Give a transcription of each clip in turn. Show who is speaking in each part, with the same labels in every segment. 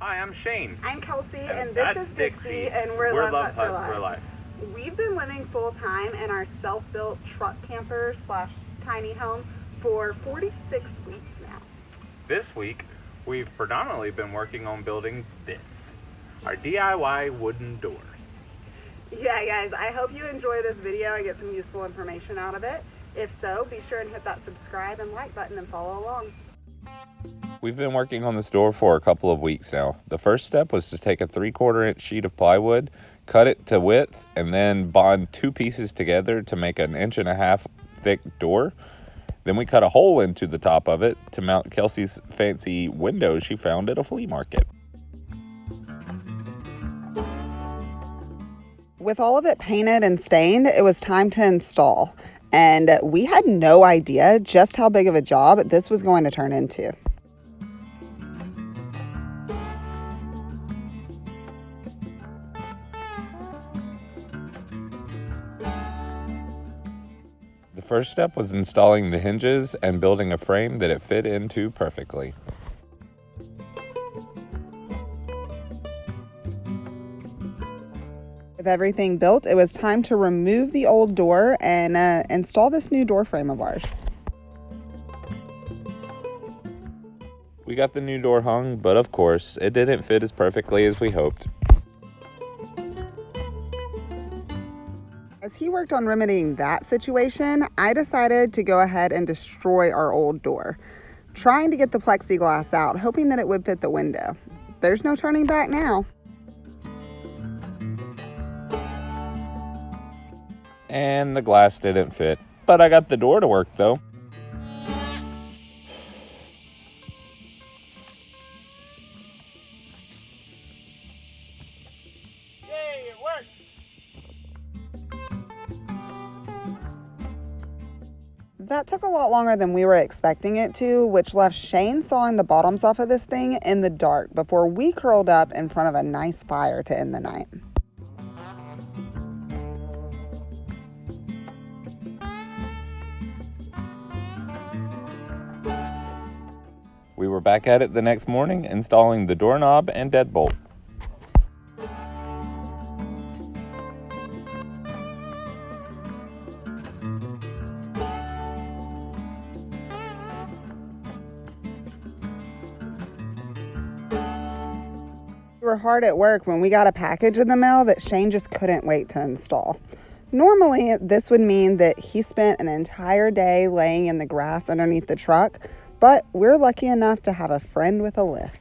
Speaker 1: Hi, I'm Shane.
Speaker 2: I'm Kelsey, and this is Dixie, and we're Love Hut for Life. We've been living full-time in our self-built truck camper / tiny home for 46 weeks now.
Speaker 1: This week, we've predominantly been working on building this, our DIY wooden door.
Speaker 2: Yeah, guys, I hope you enjoy this video and get some useful information out of it. If so, be sure and hit that subscribe and like button and follow along.
Speaker 3: We've been working on this door for a couple of weeks now. The first step was to take a 3/4 inch sheet of plywood, cut it to width, and then bond two pieces together to make an 1.5 inch thick door. Then we cut a hole into the top of it to mount Kelsey's fancy windows she found at a flea market.
Speaker 2: With all of it painted and stained, it was time to install. And we had no idea just how big of a job this was going to turn into.
Speaker 3: The first step was installing the hinges and building a frame that it fit into perfectly.
Speaker 2: With everything built, it was time to remove the old door and install this new door frame of ours.
Speaker 3: We got the new door hung, but of course, it didn't fit as perfectly as we hoped.
Speaker 2: As he worked on remedying that situation, I decided to go ahead and destroy our old door, trying to get the plexiglass out, hoping that it would fit the window. There's no turning back now.
Speaker 3: And the glass didn't fit, but I got the door to work though.
Speaker 1: Yay, it worked!
Speaker 2: That took a lot longer than we were expecting it to, which left Shane sawing the bottoms off of this thing in the dark before we curled up in front of a nice fire to end the night.
Speaker 3: We were back at it the next morning, installing the doorknob and deadbolt.
Speaker 2: We were hard at work when we got a package in the mail that Shane just couldn't wait to install. Normally, this would mean that he spent an entire day laying in the grass underneath the truck, but we're lucky enough to have a friend with a lift.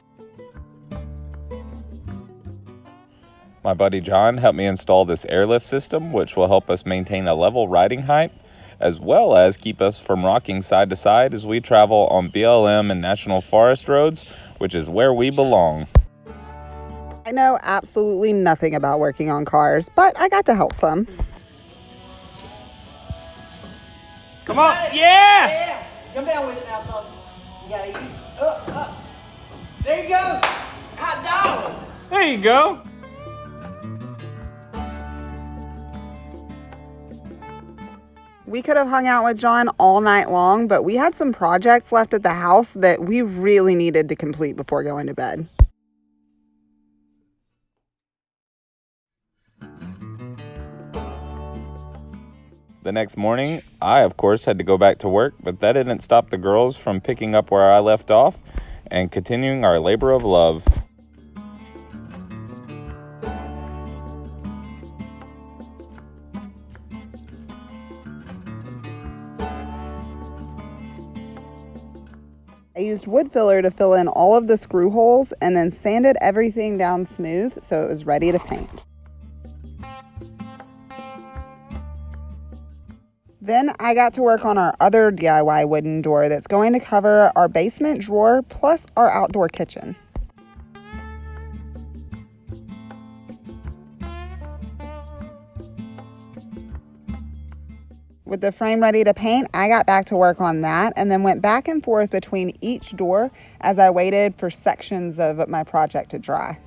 Speaker 3: My buddy John helped me install this airlift system, which will help us maintain a level riding height, as well as keep us from rocking side to side as we travel on BLM and National Forest roads, which is where we belong.
Speaker 2: I know absolutely nothing about working on cars, but I got to help some.
Speaker 1: Come on! Yeah!
Speaker 4: Yeah! Come down with it now, son. You gotta eat. Up. There you go. Hot dog.
Speaker 1: There you go!
Speaker 2: We could have hung out with John all night long, but we had some projects left at the house that we really needed to complete before going to bed.
Speaker 3: The next morning, I of course had to go back to work, but that didn't stop the girls from picking up where I left off and continuing our labor of love.
Speaker 2: I used wood filler to fill in all of the screw holes and then sanded everything down smooth so it was ready to paint. Then I got to work on our other DIY wooden door that's going to cover our basement drawer plus our outdoor kitchen. With the frame ready to paint, I got back to work on that and then went back and forth between each door as I waited for sections of my project to dry.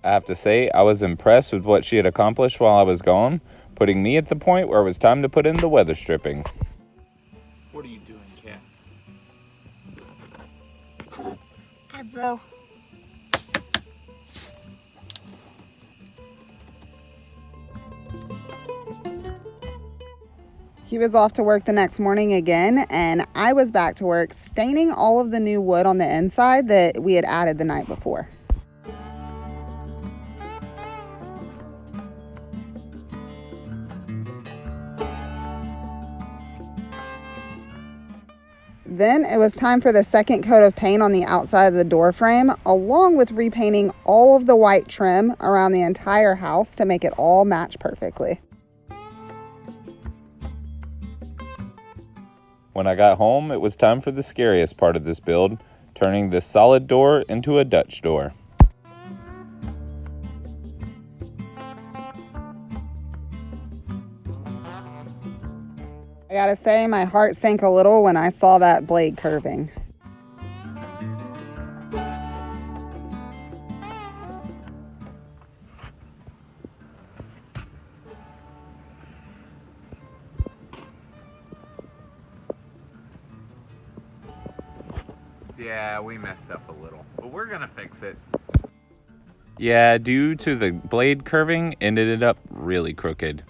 Speaker 3: I have to say, I was impressed with what she had accomplished while I was gone, putting me at the point where it was time to put in the weather stripping.
Speaker 1: What are you doing, Cat?
Speaker 2: Edzo. He was off to work the next morning again, and I was back to work staining all of the new wood on the inside that we had added the night before. Then it was time for the second coat of paint on the outside of the door frame, along with repainting all of the white trim around the entire house to make it all match perfectly.
Speaker 3: When I got home, it was time for the scariest part of this build, turning this solid door into a Dutch door.
Speaker 2: I gotta say, my heart sank a little when I saw that blade curving.
Speaker 1: Yeah, we messed up a little, but we're gonna fix it.
Speaker 3: Yeah, due to the blade curving, it ended up really crooked.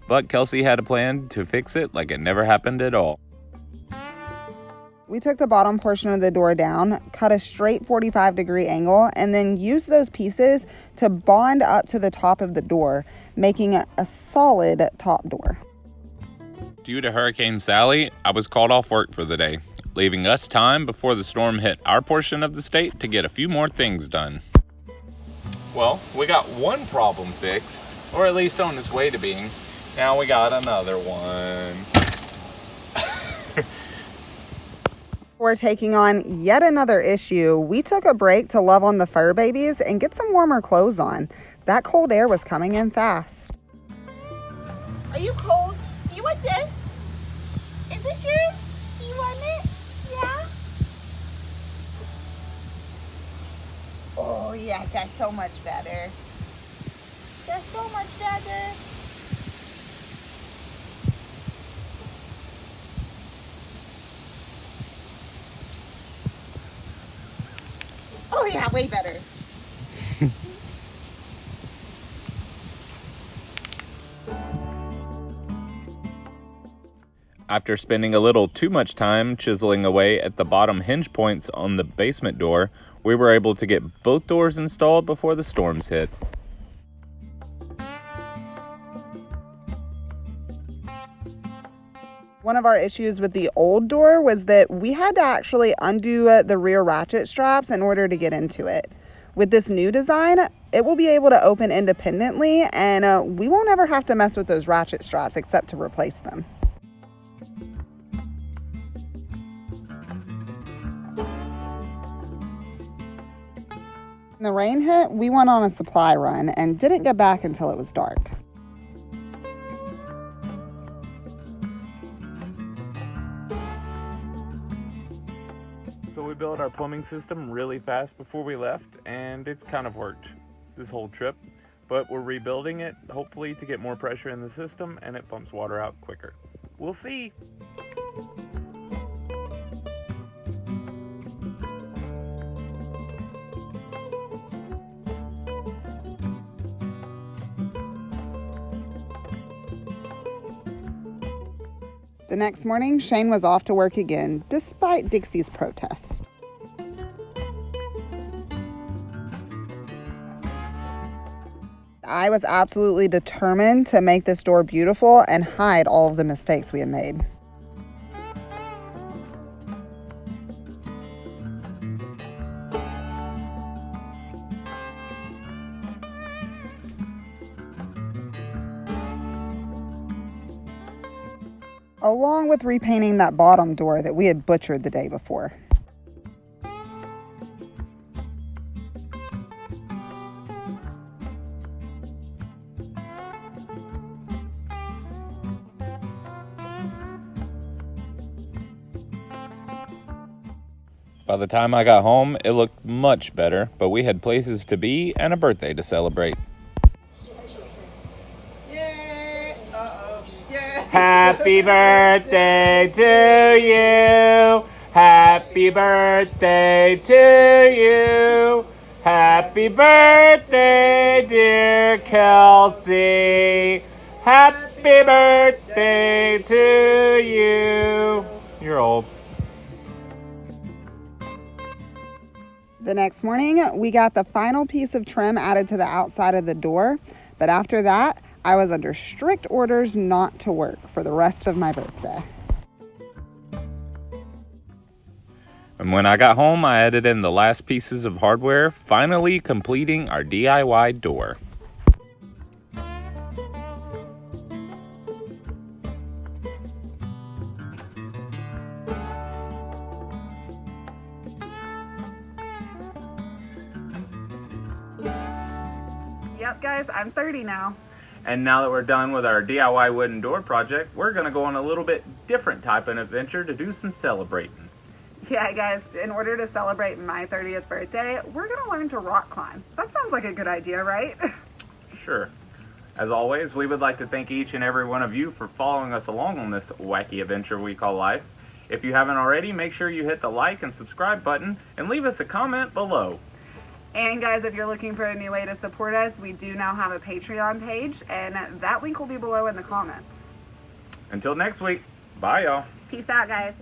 Speaker 3: But Kelsey had a plan to fix it like it never happened at all.
Speaker 2: We took the bottom portion of the door down, cut a straight 45-degree angle, and then used those pieces to bond up to the top of the door, making it a solid top door.
Speaker 3: Due to Hurricane Sally, I was called off work for the day, leaving us time before the storm hit our portion of the state to get a few more things done. Well, we got one problem fixed, or at least on its way to being. Now we got another one.
Speaker 2: Before taking on yet another issue, we took a break to love on the fur babies and get some warmer clothes on. That cold air was coming in fast.
Speaker 5: Are you cold? Do you want this? Is this yours? Do you want it? Yeah? Oh yeah, that's so much better. That's so much better. Oh yeah, way better.
Speaker 3: After spending a little too much time chiseling away at the bottom hinge points on the basement door, we were able to get both doors installed before the storms hit.
Speaker 2: One of our issues with the old door was that we had to actually undo the rear ratchet straps in order to get into it. With this new design, it will be able to open independently, and we won't ever have to mess with those ratchet straps except to replace them. When the rain hit, we went on a supply run and didn't get back until it was dark.
Speaker 1: So we built our plumbing system really fast before we left, and it's kind of worked this whole trip. But we're rebuilding it, hopefully to get more pressure in the system and it pumps water out quicker. We'll see.
Speaker 2: The next morning, Shane was off to work again, despite Dixie's protest. I was absolutely determined to make this door beautiful and hide all of the mistakes we had made. Along with repainting that bottom door that we had butchered the day before.
Speaker 3: By the time I got home, it looked much better, but we had places to be and a birthday to celebrate.
Speaker 4: Yeah. Uh-oh. Yeah.
Speaker 1: Happy birthday to you. Happy birthday to you. Happy birthday, dear Kelsey. Happy birthday to you. You're old.
Speaker 2: The next morning, we got the final piece of trim added to the outside of the door, but after that, I was under strict orders not to work for the rest of my birthday.
Speaker 3: And when I got home, I added in the last pieces of hardware, finally completing our DIY door.
Speaker 2: Yep, guys, I'm 30 now.
Speaker 1: And now that we're done with our DIY wooden door project, we're going to go on a little bit different type of adventure to do some celebrating.
Speaker 2: Yeah, guys, in order to celebrate my 30th birthday, we're going to learn to rock climb. That sounds like a good idea, right?
Speaker 1: Sure. As always, we would like to thank each and every one of you for following us along on this wacky adventure we call life. If you haven't already, make sure you hit the like and subscribe button and leave us a comment below.
Speaker 2: And guys, if you're looking for a new way to support us, we do now have a Patreon page, and that link will be below in the comments.
Speaker 1: Until next week, bye y'all.
Speaker 2: Peace out, guys.